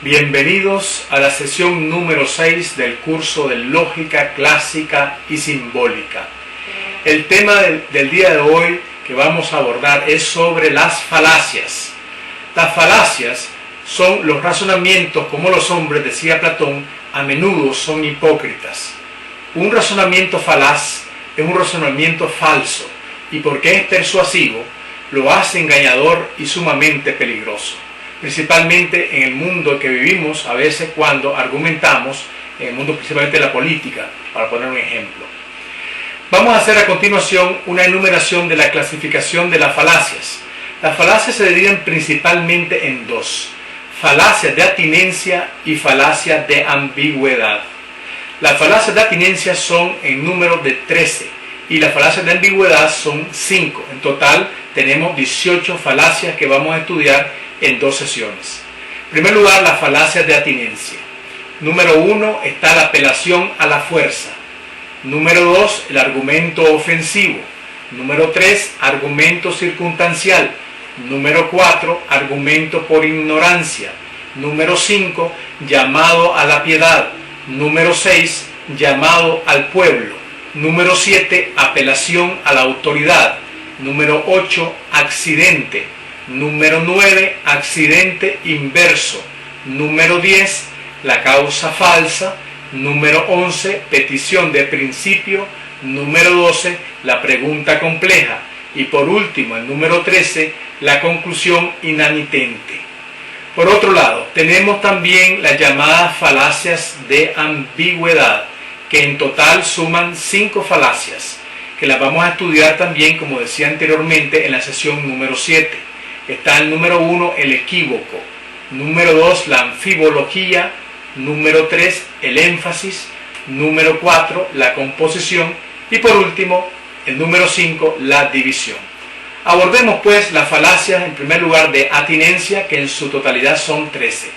Bienvenidos a la sesión número 6 del curso de Lógica Clásica y Simbólica. El tema del día de hoy que vamos a abordar es sobre las falacias. Las falacias son los razonamientos, como los hombres, decía Platón, a menudo son hipócritas. Un razonamiento falaz es un razonamiento falso y porque es persuasivo, lo hace engañador y sumamente peligroso. Principalmente en el mundo que vivimos, a veces cuando argumentamos, en el mundo principalmente de la política, para poner un ejemplo. Vamos a hacer a continuación una enumeración de la clasificación de las falacias. Las falacias se dividen principalmente en dos: falacias de atinencia y falacias de ambigüedad. Las falacias de atinencia son en número de 13 y las falacias de ambigüedad son 5. En total tenemos 18 falacias que vamos a estudiar en 2 sesiones. En primer lugar, las falacias de atinencia. Número 1 está la apelación a la fuerza. Número 2, el argumento ofensivo. Número 3, argumento circunstancial. Número 4, argumento por ignorancia. Número 5, llamado a la piedad. Número 6, llamado al pueblo. Número 7, apelación a la autoridad. Número 8, accidente. Número 9, accidente inverso. Número 10, la causa falsa. Número 11, petición de principio. Número 12, la pregunta compleja. Y por último, el número 13, la conclusión inamitente. Por otro lado, tenemos también las llamadas falacias de ambigüedad, que en total suman 5 falacias, que las vamos a estudiar también, como decía anteriormente, en la sesión número 7. Está el número 1, el equívoco. Número 2, la anfibología. Número 3, el énfasis. Número 4, la composición. Y por último, el número 5, la división. Abordemos pues las falacias, en primer lugar, de atinencia, que en su totalidad son 13.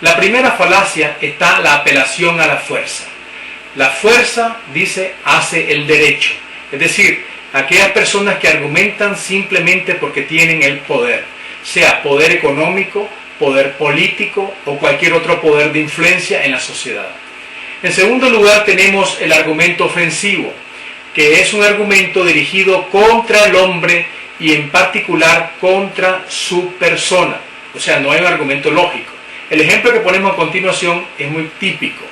La primera falacia está la apelación a la fuerza. La fuerza, dice, hace el derecho. Es decir, aquellas personas que argumentan simplemente porque tienen el poder, sea poder económico, poder político o cualquier otro poder de influencia en la sociedad. En segundo lugar tenemos el argumento ofensivo, que es un argumento dirigido contra el hombre y en particular contra su persona. O sea, no hay un argumento lógico. El ejemplo que ponemos a continuación es muy típico.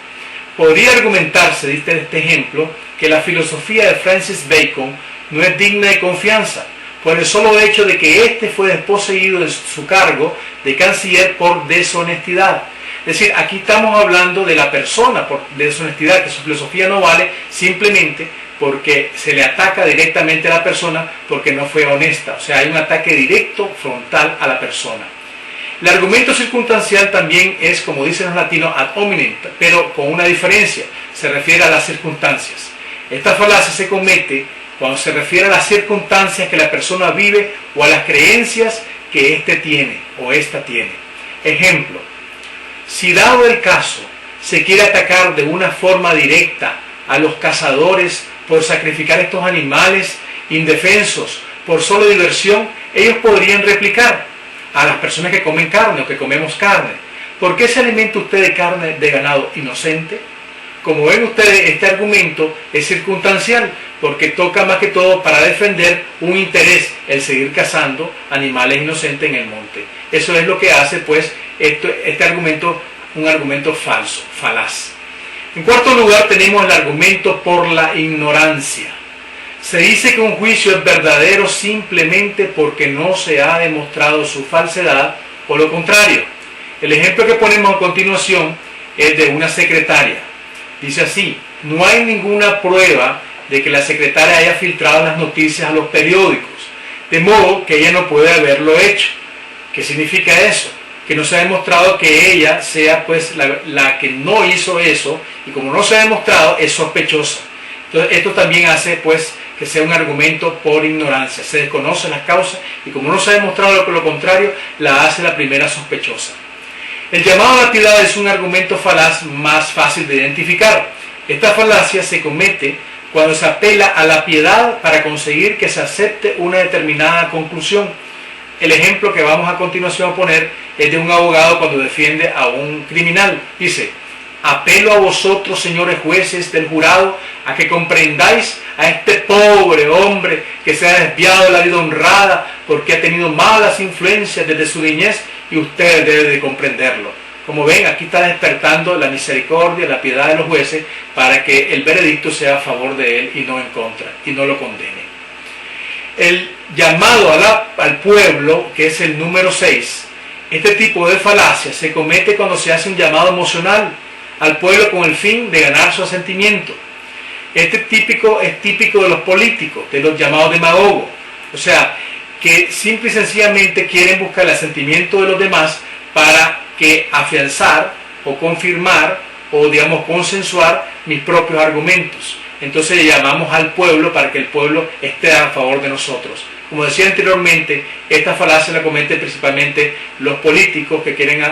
Podría argumentarse, dice este ejemplo, que la filosofía de Francis Bacon no es digna de confianza, por el solo hecho de que éste fue desposeído de su cargo de canciller por deshonestidad. Es decir, aquí estamos hablando de la persona por deshonestidad, que su filosofía no vale simplemente porque se le ataca directamente a la persona porque no fue honesta. O sea, hay un ataque directo, frontal a la persona. El argumento circunstancial también es, como dicen los latinos, ad hominem, pero con una diferencia, se refiere a las circunstancias. Esta falacia se comete cuando se refiere a las circunstancias que la persona vive o a las creencias que éste tiene o ésta tiene. Ejemplo, si dado el caso se quiere atacar de una forma directa a los cazadores por sacrificar estos animales indefensos por solo diversión, ellos podrían replicar a las personas que comen carne o que comemos carne: ¿por qué se alimenta usted de carne de ganado inocente? Como ven ustedes, este argumento es circunstancial porque toca más que todo para defender un interés, el seguir cazando animales inocentes en el monte. Eso es lo que hace pues este argumento un argumento falso, falaz. En cuarto lugar tenemos el argumento por la ignorancia. Se dice que un juicio es verdadero simplemente porque no se ha demostrado su falsedad o lo contrario. El ejemplo que ponemos a continuación es de una secretaria. Dice así: no hay ninguna prueba de que la secretaria haya filtrado las noticias a los periódicos, de modo que ella no puede haberlo hecho. ¿Qué significa eso? Que no se ha demostrado que ella sea pues la que no hizo eso, y como no se ha demostrado, es sospechosa. Entonces esto también hace pues que sea un argumento por ignorancia. Se desconocen las causas y como no se ha demostrado lo contrario, la hace la primera sospechosa. El llamado a la piedad es un argumento falaz más fácil de identificar. Esta falacia se comete cuando se apela a la piedad para conseguir que se acepte una determinada conclusión. El ejemplo que vamos a continuación a poner es de un abogado cuando defiende a un criminal. Dice: apelo a vosotros, señores jueces del jurado, a que comprendáis a este pobre hombre que se ha desviado de la vida honrada porque ha tenido malas influencias desde su niñez, y ustedes deben de comprenderlo. Como ven, aquí está despertando la misericordia, la piedad de los jueces para que el veredicto sea a favor de él y no en contra, y no lo condene. El llamado al pueblo, que es el número 6, este tipo de falacia se comete cuando se hace un llamado emocional al pueblo con el fin de ganar su asentimiento. Este es típico de los políticos, de los llamados demagogos, o sea, que simple y sencillamente quieren buscar el asentimiento de los demás para que afianzar o confirmar o, digamos, consensuar mis propios argumentos. Entonces le llamamos al pueblo para que el pueblo esté a favor de nosotros. Como decía anteriormente, esta falacia la cometen principalmente los políticos que quieren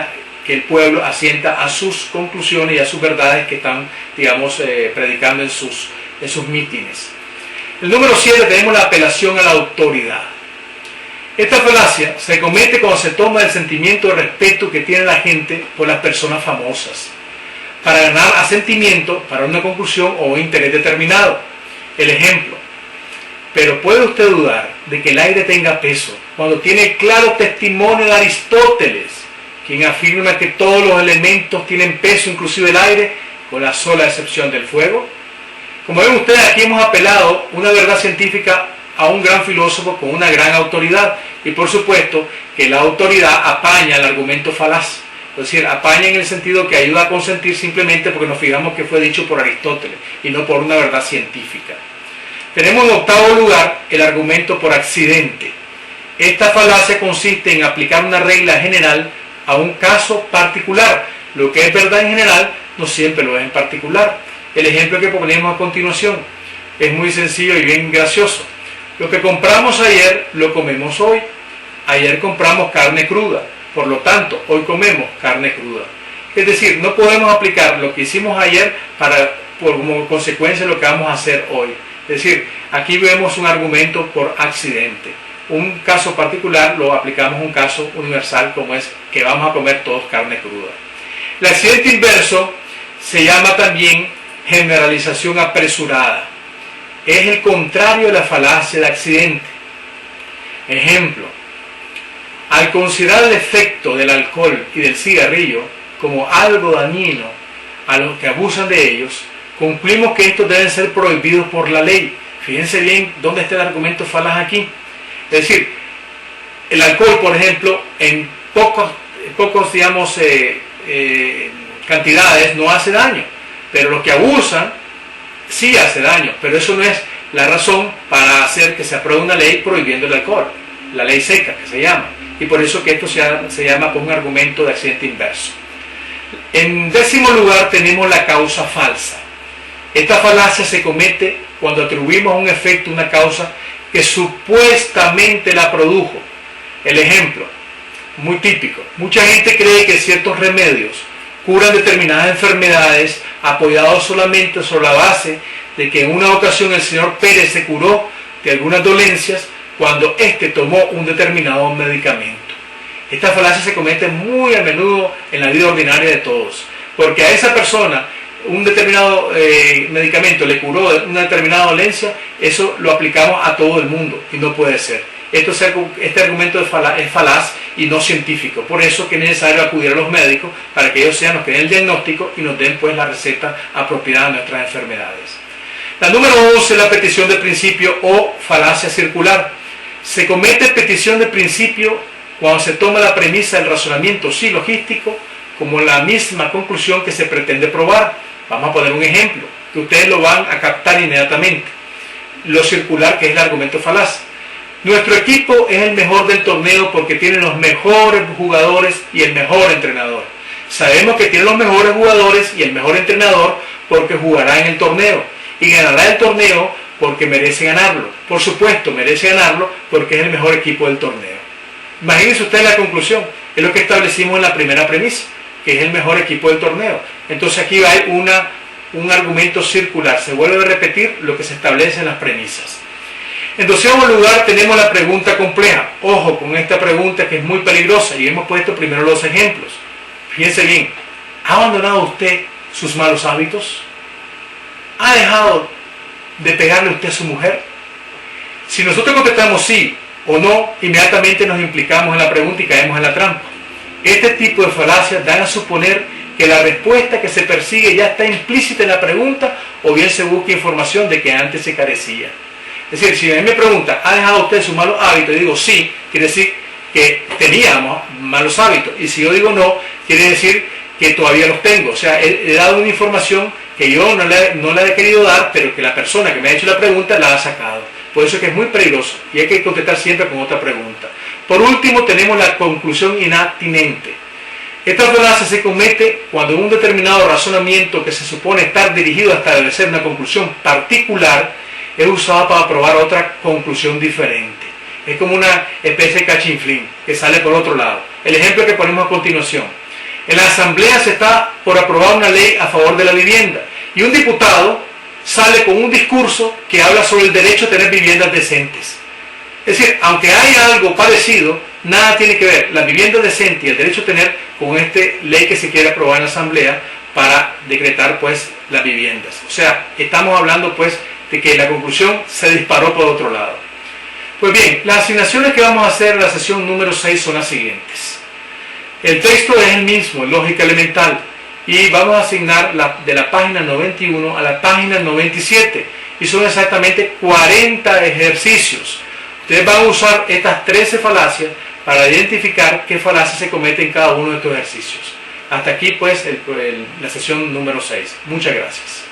que el pueblo asienta a sus conclusiones y a sus verdades que están, digamos, predicando en sus mítines. El número 7 tenemos la apelación a la autoridad. Esta falacia se comete cuando se toma el sentimiento de respeto que tiene la gente por las personas famosas, para ganar asentimiento para una conclusión o un interés determinado. El ejemplo: pero ¿puede usted dudar de que el aire tenga peso cuando tiene el claro testimonio de Aristóteles, quien afirma que todos los elementos tienen peso, inclusive el aire, con la sola excepción del fuego? Como ven ustedes, aquí hemos apelado una verdad científica a un gran filósofo con una gran autoridad, y por supuesto que la autoridad apaña el argumento falaz, es decir, apaña en el sentido que ayuda a consentir simplemente porque nos fijamos que fue dicho por Aristóteles y no por una verdad científica. Tenemos en octavo lugar el argumento por accidente. Esta falacia consiste en aplicar una regla general a un caso particular. Lo que es verdad en general no siempre lo es en particular. El ejemplo que ponemos a continuación es muy sencillo y bien gracioso. Lo que compramos ayer lo comemos hoy. Ayer compramos carne cruda, por lo tanto hoy comemos carne cruda. Es decir, no podemos aplicar lo que hicimos ayer como consecuencia de lo que vamos a hacer hoy. Es decir, aquí vemos un argumento por accidente. Un caso particular lo aplicamos a un caso universal, como es que vamos a comer todos carne cruda. El accidente inverso se llama también generalización apresurada. Es el contrario de la falacia de accidente. Ejemplo: al considerar el efecto del alcohol y del cigarrillo como algo dañino a los que abusan de ellos, concluimos que estos deben ser prohibidos por la ley. Fíjense bien dónde está el argumento falaz aquí. Es decir, el alcohol, por ejemplo, en pocos digamos, cantidades no hace daño, pero los que abusan sí hace daño, pero eso no es la razón para hacer que se apruebe una ley prohibiendo el alcohol, la ley seca que se llama, y por eso que esto se llama por un argumento de accidente inverso. En décimo lugar tenemos la causa falsa. Esta falacia se comete cuando atribuimos a un efecto una causa que supuestamente la produjo. El ejemplo, muy típico: mucha gente cree que ciertos remedios curan determinadas enfermedades apoyados solamente sobre la base de que en una ocasión el señor Pérez se curó de algunas dolencias cuando éste tomó un determinado medicamento. Esta falacia se comete muy a menudo en la vida ordinaria de todos, porque a esa persona un determinado medicamento le curó una determinada dolencia, eso lo aplicamos a todo el mundo y no puede ser. Este argumento es falaz y no científico. Por eso que es necesario acudir a los médicos para que ellos sean los que den el diagnóstico y nos den pues la receta apropiada a nuestras enfermedades. La número 11 es la petición de principio o falacia circular. Se comete petición de principio cuando se toma la premisa del razonamiento silogístico como la misma conclusión que se pretende probar. Vamos a poner un ejemplo que ustedes lo van a captar inmediatamente. Lo circular, que es el argumento falaz. Nuestro equipo es el mejor del torneo porque tiene los mejores jugadores y el mejor entrenador. Sabemos que tiene los mejores jugadores y el mejor entrenador porque jugará en el torneo y ganará el torneo porque merece ganarlo. Por supuesto, merece ganarlo porque es el mejor equipo del torneo. Imagínense ustedes la conclusión, es lo que establecimos en la primera premisa, que es el mejor equipo del torneo. Entonces aquí va un argumento circular, se vuelve a repetir lo que se establece en las premisas. En 12º lugar tenemos la pregunta compleja. Ojo con esta pregunta que es muy peligrosa y hemos puesto primero los ejemplos. Fíjense bien, ¿ha abandonado usted sus malos hábitos? ¿Ha dejado de pegarle usted a su mujer? Si nosotros contestamos sí o no, inmediatamente nos implicamos en la pregunta y caemos en la trampa. Este tipo de falacias dan a suponer que la respuesta que se persigue ya está implícita en la pregunta, o bien se busca información de que antes se carecía. Es decir, si a mí me pregunta, ¿ha dejado usted sus malos hábitos? Y digo sí, quiere decir que teníamos malos hábitos. Y si yo digo no, quiere decir que todavía los tengo. O sea, he dado una información que yo no la he querido dar, pero que la persona que me ha hecho la pregunta la ha sacado. Por eso es que es muy peligroso y hay que contestar siempre con otra pregunta. Por último, tenemos la conclusión inatinente. Esta falacia se comete cuando un determinado razonamiento que se supone estar dirigido a establecer una conclusión particular es usado para probar otra conclusión diferente. Es como una especie de cachinflín que sale por otro lado. El ejemplo que ponemos a continuación. En la asamblea se está por aprobar una ley a favor de la vivienda y un diputado sale con un discurso que habla sobre el derecho a tener viviendas decentes. Es decir, aunque hay algo parecido, nada tiene que ver la vivienda decente y el derecho a tener con esta ley que se quiere aprobar en la asamblea para decretar pues las viviendas. O sea, estamos hablando pues de que la conclusión se disparó por otro lado. Pues bien, las asignaciones que vamos a hacer en la sesión número 6 son las siguientes. El texto es el mismo, lógica elemental, y vamos a asignar de la página 91 a la página 97, y son exactamente 40 ejercicios. Ustedes van a usar estas 13 falacias para identificar qué falacia se comete en cada uno de estos ejercicios. Hasta aquí pues la sesión número 6. Muchas gracias.